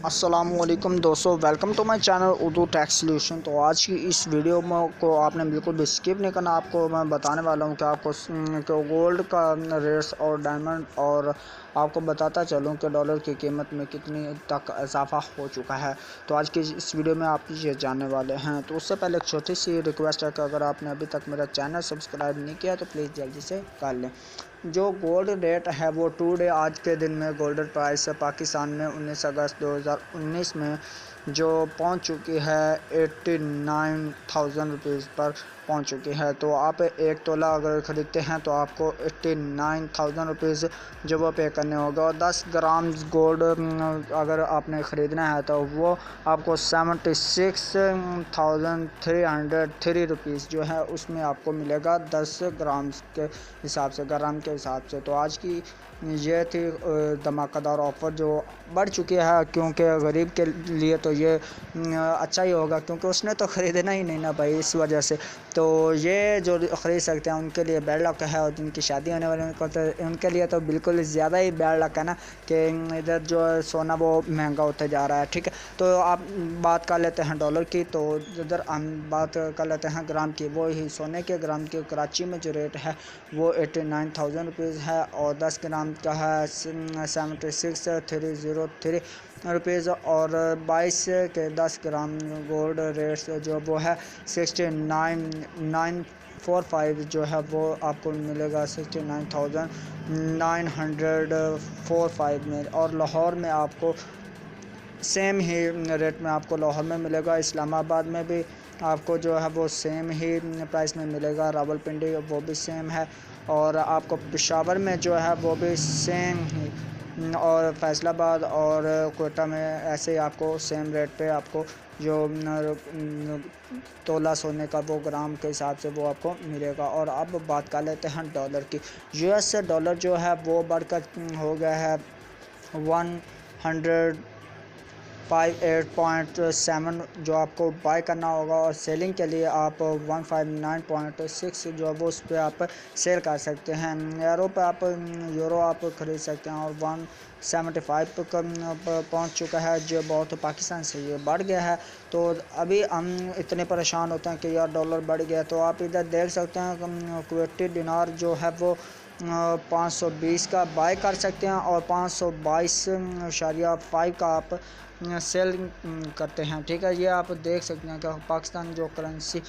अस्सलामुअलैकुम दोस्तों, welcome to my channel Urdu tax solution. तो आज की इस वीडियो में को आपने बिल्कुल भी स्किप नहीं करना। आपको मैं बताने वाला हूं कि आपको गोल्ड का रेट्स और डायमंड, और आपको बताता चलूं कि डॉलर की कीमत में कितनी तक इजाफा हो चुका है। तो आज की इस वीडियो में आप ये जानने वाले हैं। तो उससे पहले एक छोटी सी रिक्वेस्ट है कि अगर आपने अभी तक मेरा चैनल सब्सक्राइब नहीं किया तो प्लीज़ जल्दी से कर लें। जो गोल्ड रेट है वो टुडे आज के दिन में गोल्ड प्राइस पाकिस्तान में 19 अगस्त 2019 में जो पहुंच चुकी है 89,000 रुपीज़ पर पहुंच चुकी है। तो आप एक तोला अगर ख़रीदते हैं तो आपको 89,000 रुपीज़ जो वो पे करने होगा, और 10 ग्राम गोल्ड अगर आपने ख़रीदना है तो वो आपको 76,303 रुपीज़ जो है उसमें आपको मिलेगा 10 ग्राम के हिसाब से, ग्राम के हिसाब से। तो आज की ये थी धमाकेदार ऑफ़र जो बढ़ चुकी है, क्योंकि गरीब के लिए तो ये अच्छा ही होगा, क्योंकि उसने तो ख़रीदना ही नहीं ना भाई, इस वजह से। तो ये जो ख़रीद सकते हैं उनके लिए बैड लक है, और जिनकी शादी होने वाली उनके लिए तो बिल्कुल ज़्यादा ही बैड लक है ना, कि इधर जो सोना वो महंगा होते जा रहा है। ठीक है, तो आप बात कर लेते हैं डॉलर की। तो इधर हम बात कर लेते हैं ग्राम की। वो ही सोने के ग्राम के कराची में जो रेट है वो 89,000 रुपीज़ है, और 10 ग्राम का है 76,303 रुपीज़, और 22 के 10 ग्राम गोल्ड रेट्स जो वो है 69,945 जो है वो आपको मिलेगा 69,945 में। और लाहौर में आपको सेम ही रेट में आपको लाहौर में मिलेगा। इस्लामाबाद में भी आपको जो है वो सेम ही प्राइस में मिलेगा। रावलपिंडी वो भी सेम है, और आपको पेशावर में जो है वो भी सेम ही, और फैसलाबाद और कोयटा में ऐसे ही आपको सेम रेट पे आपको जो तोला सोने का वो ग्राम के हिसाब से वो आपको मिलेगा। और अब बात कर लेते हैं डॉलर की। यूएस डॉलर जो है वो बढ़कर हो गया है 158.7 जो आपको बाय करना होगा, और सेलिंग के लिए आप 159.6 जो है वो उस पर आप सेल कर सकते हैं। यूरो आप ख़रीद सकते हैं, और 175 पहुंच चुका है, जो बहुत पाकिस्तान से ये बढ़ गया है। तो अभी हम इतने परेशान होते हैं कि यार डॉलर बढ़ गया। तो आप इधर देख सकते हैं कुवैती दिनार जो है वो 520 का बाय कर सकते हैं, और 522.5 का आप सेल करते हैं। ठीक है, ये आप देख सकते हैं कि पाकिस्तान जो करेंसी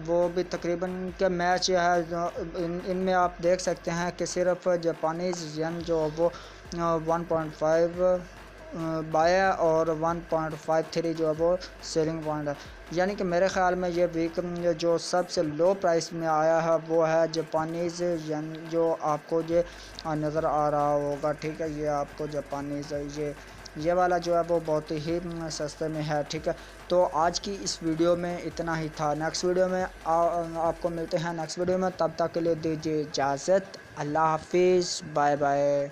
वो भी तकरीबन के मैच है। इनमें आप देख सकते हैं कि सिर्फ जापानीज़ येन जो वो 1.5 बाय और 1.53 जो है वो सेलिंग पॉइंट है। यानी कि मेरे ख़्याल में ये वीक जो सबसे लो प्राइस में आया है वो है जापानीज़ येन, जो आपको ये नज़र आ रहा होगा। ठीक है, ये आपको जापानीज़ ये वाला जो है वो बहुत ही सस्ते में है। ठीक है, तो आज की इस वीडियो में इतना ही था। नेक्स्ट वीडियो में आपको मिलते हैं नेक्स्ट वीडियो में। तब तक के लिए दीजिए इजाज़त। अल्लाह हाफिज़, बाय बाय।